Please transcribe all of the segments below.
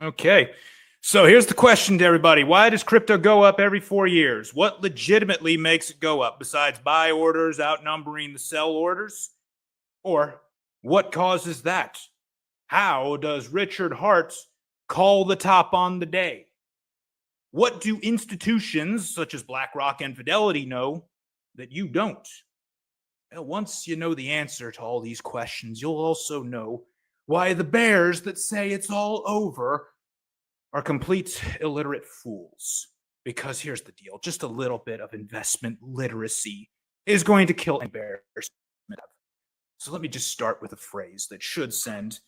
Okay. So here's the question to everybody. Why does crypto go up every 4 years? What legitimately makes it go up besides buy orders outnumbering the sell orders? Or what causes that? How does Richard Hart call the top on the day? What do institutions such as BlackRock and Fidelity know that you don't? Well, once you know the answer to all these questions, you'll also know why the bears that say it's all over are complete illiterate fools. Because here's the deal, just a little bit of investment literacy is going to kill embarrassment. So let me just start with a phrase that should send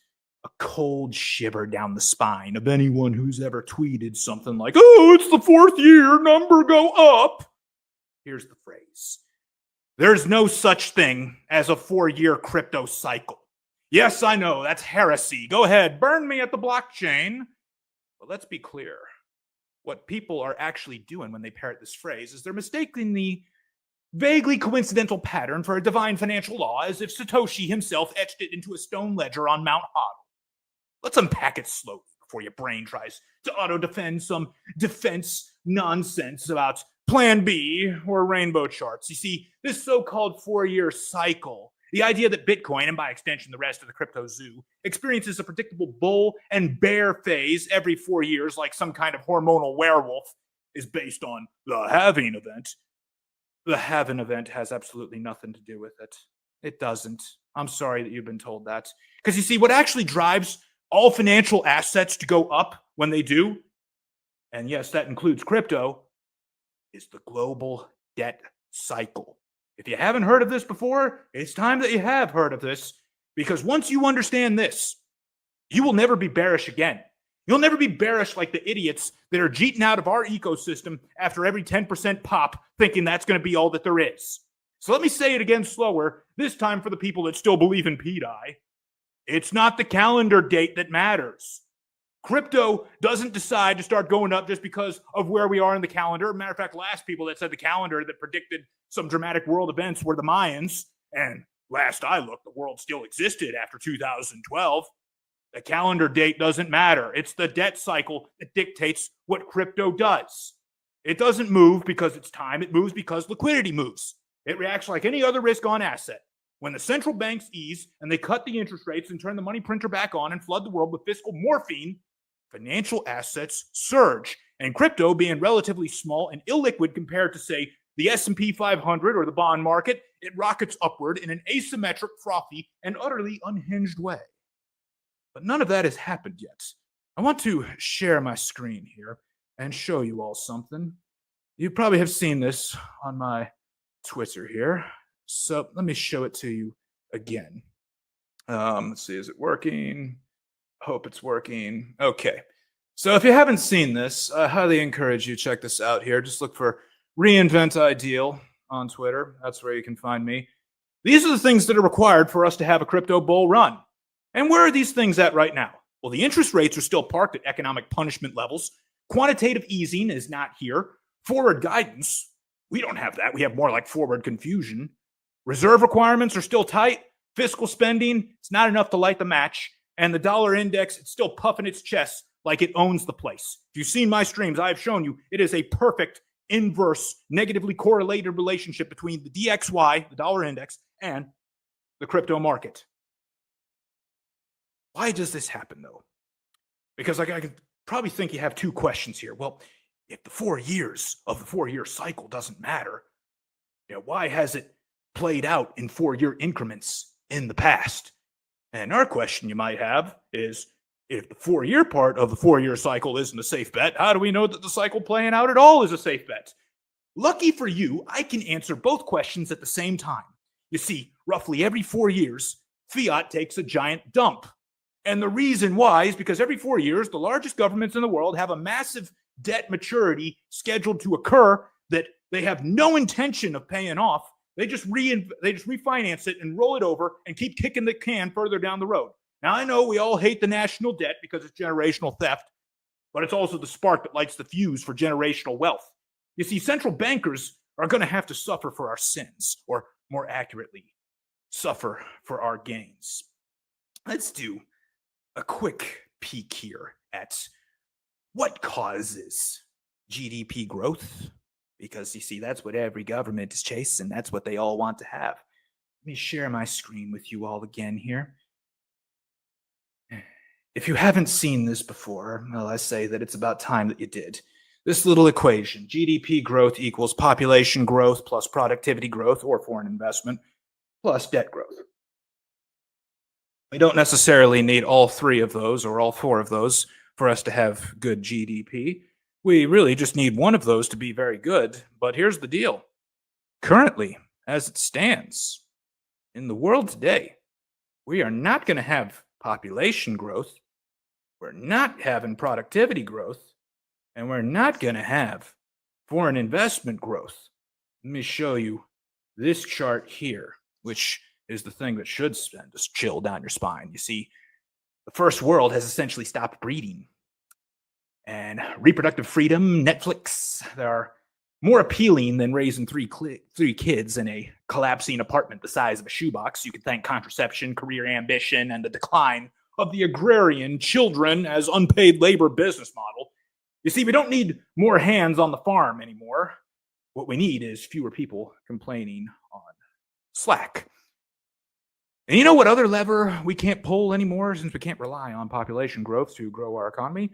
a cold shiver down the spine of anyone who's ever tweeted something like, oh, it's the 4th year, number go up. Here's the phrase. There's no such thing as a 4-year crypto cycle. Yes, I know, that's heresy. Go ahead, burn me at the blockchain. But let's be clear. What people are actually doing when they parrot this phrase is they're mistaking the vaguely coincidental pattern for a divine financial law as if Satoshi himself etched it into a stone ledger on Mount Hodl. Let's unpack it slowly before your brain tries to auto-defend some defense nonsense about Plan B or rainbow charts. You see, this so-called 4-year cycle, the idea that Bitcoin, and by extension the rest of the crypto zoo, experiences a predictable bull and bear phase every 4 years like some kind of hormonal werewolf, is based on the halving event. The halving event has absolutely nothing to do with it. It doesn't. I'm sorry that you've been told that. Because you see, what actually drives all financial assets to go up when they do, and yes, that includes crypto, is the global debt cycle. If you haven't heard of this before, it's time that you have heard of this, because once you understand this, you will never be bearish again. You'll never be bearish like the idiots that are jeeting out of our ecosystem after every 10% pop, thinking that's going to be all that there is. So let me say it again slower, this time for the people that still believe in PDI. It's not the calendar date that matters. Crypto doesn't decide to start going up just because of where we are in the calendar. Matter of fact, last people that said the calendar that predicted some dramatic world events were the Mayans. And last I looked, the world still existed after 2012. The calendar date doesn't matter. It's the debt cycle that dictates what crypto does. It doesn't move because it's time. It moves because liquidity moves. It reacts like any other risk-on asset. When the central banks ease and they cut the interest rates and turn the money printer back on and flood the world with fiscal morphine, financial assets surge. And crypto, being relatively small and illiquid compared to, say, the S&P 500 or the bond market, it rockets upward in an asymmetric, frothy, and utterly unhinged way. But none of that has happened yet. I want to share my screen here and show you all something. You probably have seen this on my Twitter here. So let me show it to you again. Let's see, is it working? Hope it's working. Okay. So if you haven't seen this, I highly encourage you to check this out here. Just look for Reinvent Ideal on Twitter. That's where you can find me. These are the things that are required for us to have a crypto bull run. And where are these things at right now? Well, the interest rates are still parked at economic punishment levels. Quantitative easing is not here. Forward guidance, we don't have that. We have more like forward confusion. Reserve requirements are still tight. Fiscal spending, it's not enough to light the match. And the dollar index, it's still puffing its chest like it owns the place. If you've seen my streams, I have shown you it is a perfect inverse, negatively correlated relationship between the DXY, the dollar index, and the crypto market. Why does this happen, though? Because I can probably think you have two questions here. Well, if the 4 years of the 4-year cycle doesn't matter, why has it played out in 4-year increments in the past? And our question you might have is, if the 4-year part of the 4-year cycle isn't a safe bet, how do we know that the cycle playing out at all is a safe bet? Lucky for you, I can answer both questions at the same time. You see, roughly every 4 years, fiat takes a giant dump. And the reason why is because every 4 years, the largest governments in the world have a massive debt maturity scheduled to occur that they have no intention of paying off. They just refinance it and roll it over and keep kicking the can further down the road. Now, I know we all hate the national debt because it's generational theft, but it's also the spark that lights the fuse for generational wealth. You see, central bankers are going to have to suffer for our sins, or more accurately, suffer for our gains. Let's do a quick peek here at What causes GDP growth? Because you see, that's what every government is chasing. That's what they all want to have. Let me share my screen with you all again here. If you haven't seen this before, well, I say that it's about time that you did. This little equation, GDP growth equals population growth plus productivity growth or foreign investment plus debt growth. We don't necessarily need all three of those or all four of those for us to have good GDP. We really just need one of those to be very good. But here's the deal. Currently, as it stands in the world today, we are not going to have population growth. We're not having productivity growth. And we're not going to have foreign investment growth. Let me show you this chart here, which is the thing that should send a chill down your spine. You see, the first world has essentially stopped breeding. And reproductive freedom, Netflix, they are more appealing than raising three kids in a collapsing apartment the size of a shoebox. You can thank contraception, career ambition, and the decline of the agrarian children as unpaid labor business model. You see, we don't need more hands on the farm anymore. What we need is fewer people complaining on Slack. And you know what other lever we can't pull anymore, since we can't rely on population growth to grow our economy?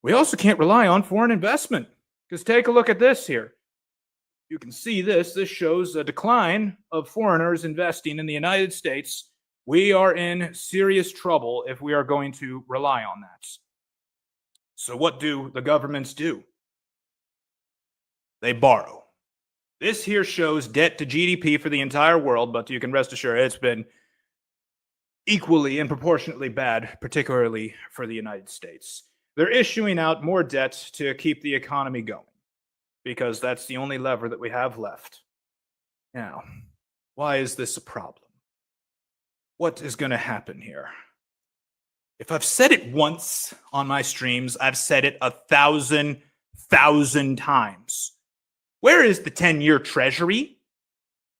We also can't rely on foreign investment. Because take a look at this here. You can see this. This shows a decline of foreigners investing in the United States. We are in serious trouble if we are going to rely on that. So what do the governments do? They borrow. This here shows debt to GDP for the entire world, but you can rest assured it's been equally and proportionately bad, particularly for the United States. They're issuing out more debt to keep the economy going because that's the only lever that we have left. Now, why is this a problem? What is going to happen here? If I've said it once on my streams, I've said it 1,000 times. Where is the 10-year treasury?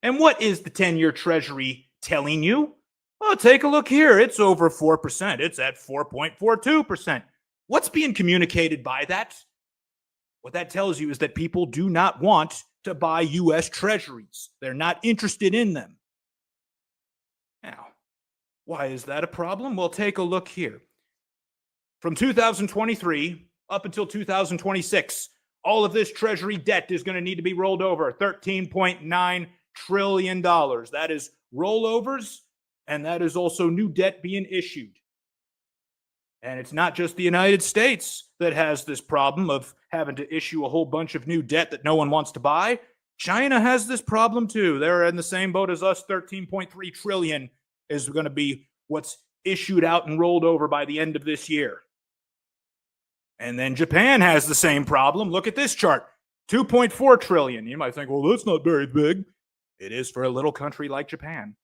And what is the 10-year treasury telling you? Well, take a look here. It's over 4%. It's at 4.42%. What's being communicated by that? What that tells you is that people do not want to buy U.S. treasuries. They're not interested in them. Now, why is that a problem? Well, take a look here. From 2023 up until 2026, all of this treasury debt is going to need to be rolled over. $13.9 trillion. That is rollovers, and that is also new debt being issued. And it's not just the United States that has this problem of having to issue a whole bunch of new debt that no one wants to buy. China has this problem too. They're in the same boat as us. 13.3 trillion is going to be what's issued out and rolled over by the end of this year. And then Japan has the same problem. Look at this chart. 2.4 trillion. You might think, well, that's not very big. It is for a little country like Japan.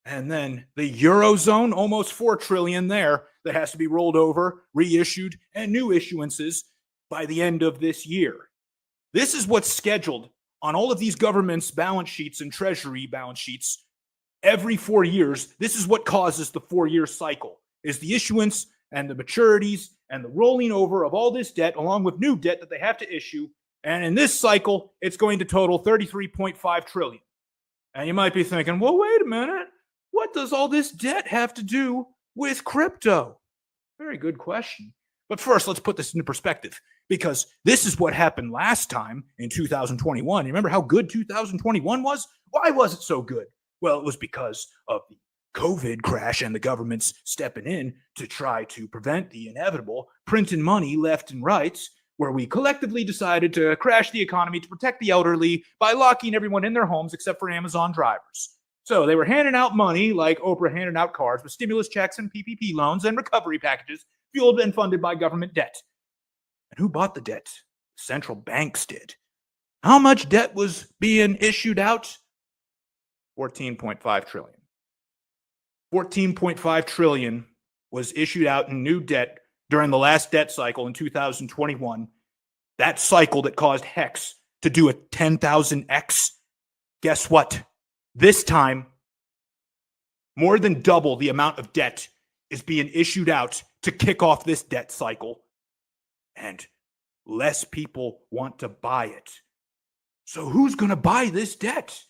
And then the Eurozone, almost 4 trillion there that has to be rolled over, reissued, and new issuances by the end of this year. This is what's scheduled on all of these governments' balance sheets and treasury balance sheets every 4 years. This is what causes the 4-year cycle, is the issuance and the maturities and the rolling over of all this debt along with new debt that they have to issue. And in this cycle, it's going to total 33.5 trillion. And you might be thinking, well, wait a minute. What does all this debt have to do with crypto? Very good question. But first, let's put this into perspective, because this is what happened last time in 2021. You remember how good 2021 was? Why was it so good? Well, it was because of the COVID crash and the government's stepping in to try to prevent the inevitable, printing money left and right, where we collectively decided to crash the economy to protect the elderly by locking everyone in their homes except for Amazon drivers. So they were handing out money like Oprah handing out cards with stimulus checks and PPP loans and recovery packages fueled and funded by government debt. And who bought the debt? Central banks did. How much debt was being issued out? 14.5 trillion. 14.5 trillion was issued out in new debt during the last debt cycle in 2021. That cycle that caused Hex to do a 10,000x. Guess what? This time, more than double the amount of debt is being issued out to kick off this debt cycle. and less people want to buy it. So who's going to buy this debt?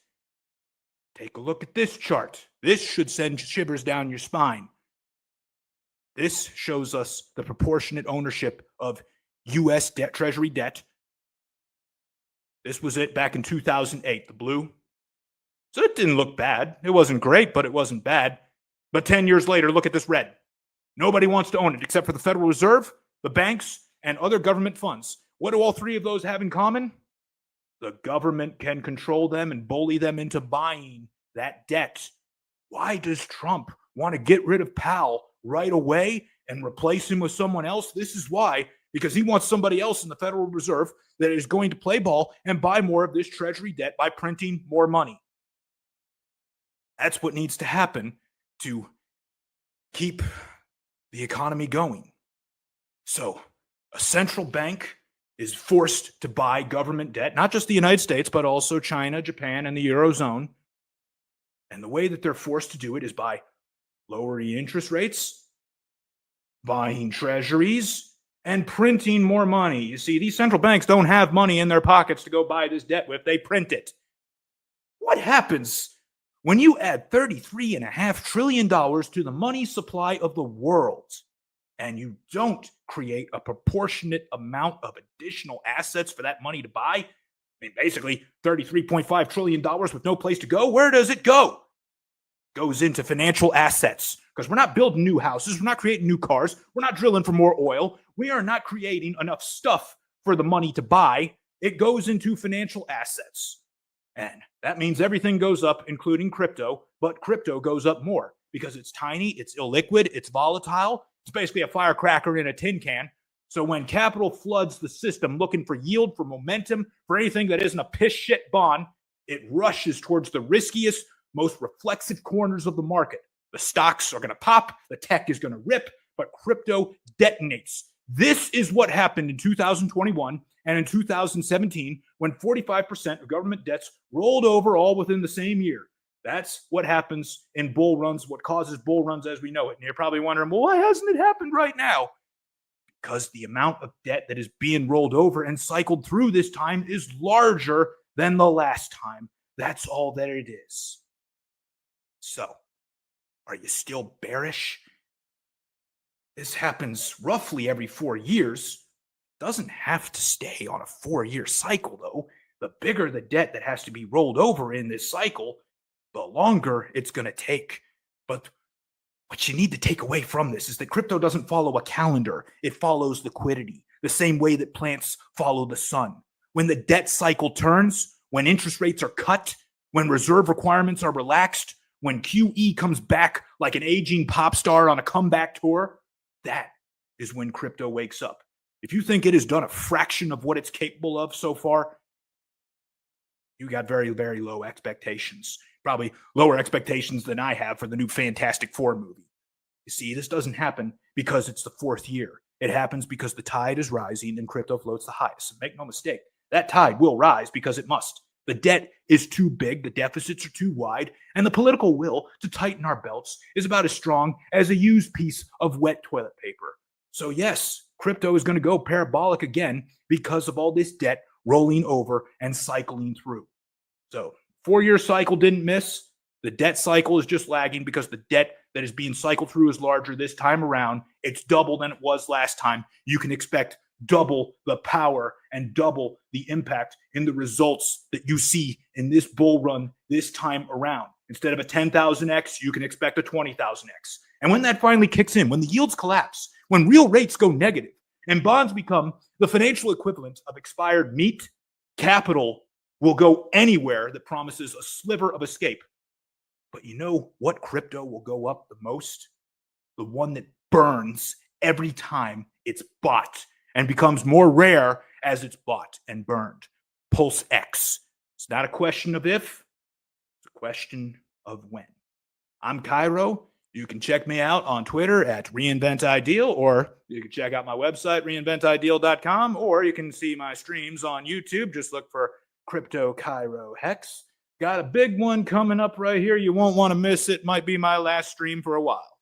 Take a look at this chart. This should send shivers down your spine. This shows us the proportionate ownership of U.S. debt, Treasury debt. This was it back in 2008, the blue. So it didn't look bad. It wasn't great, but it wasn't bad. But 10 years later, look at this red. Nobody wants to own it except for the Federal Reserve, the banks, and other government funds. What do all three of those have in common? The government can control them and bully them into buying that debt. Why does Trump want to get rid of Powell right away and replace him with someone else? This is why, because he wants somebody else in the Federal Reserve that is going to play ball and buy more of this Treasury debt by printing more money. That's what needs to happen to keep the economy going. So a central bank is forced to buy government debt, not just the United States, but also China, Japan, and the Eurozone. And the way that they're forced to do it is by lowering interest rates, buying treasuries, and printing more money. You see, these central banks don't have money in their pockets to go buy this debt with. They print it. What happens when you add $33.5 trillion to the money supply of the world and you don't create a proportionate amount of additional assets for that money to buy? I mean, basically $33.5 trillion with no place to go. Where does it go? It goes into financial assets, because we're not building new houses. We're not creating new cars. We're not drilling for more oil. We are not creating enough stuff for the money to buy. It goes into financial assets. And that means everything goes up, including crypto, but crypto goes up more because it's tiny, it's illiquid, it's volatile. It's basically a firecracker in a tin can. So when capital floods the system looking for yield, for momentum, for anything that isn't a piss shit bond, it rushes towards the riskiest, most reflexive corners of the market. The stocks are going to pop, the tech is going to rip, but crypto detonates. This is what happened in 2021 and in 2017 when 45% of government debts rolled over all within the same year. That's what happens in bull runs, what causes bull runs as we know it. And you're probably wondering, well, why hasn't it happened right now? Because the amount of debt that is being rolled over and cycled through this time is larger than the last time. That's all that it is. So, are you still bearish? This happens roughly every 4 years. Doesn't have to stay on a 4-year cycle, though. The bigger the debt that has to be rolled over in this cycle, the longer it's going to take. But what you need to take away from this is that crypto doesn't follow a calendar. It follows liquidity, the same way that plants follow the sun. When the debt cycle turns, when interest rates are cut, when reserve requirements are relaxed, when QE comes back like an aging pop star on a comeback tour, that is when crypto wakes up. If you think it has done a fraction of what it's capable of so far, you got very, very low expectations. Probably lower expectations than I have for the new Fantastic Four movie. You see, this doesn't happen because it's the 4th year. It happens because the tide is rising and crypto floats the highest. So make no mistake, that tide will rise because it must. The debt is too big, the deficits are too wide, and the political will to tighten our belts is about as strong as a used piece of wet toilet paper. So yes, crypto is going to go parabolic again because of all this debt rolling over and cycling through. So 4-year cycle didn't miss. The debt cycle is just lagging because the debt that is being cycled through is larger this time around. It's double than it was last time. You can expect double the power and double the impact in the results that you see in this bull run this time around. Instead of a 10,000x, you can expect a 20,000x. And when that finally kicks in, when the yields collapse, when real rates go negative and bonds become the financial equivalent of expired meat, capital will go anywhere that promises a sliver of escape. But you know what crypto will go up the most? The one that burns every time it's bought and becomes more rare as it's bought and burned. PulseX. It's not a question of if, it's a question of when. I'm Cairo. You can check me out on Twitter at ReinventIdeal, or you can check out my website, reinventideal.com, or you can see my streams on YouTube. Just look for Crypto Cairo Hex. Got a big one coming up right here. You won't want to miss it. Might be my last stream for a while.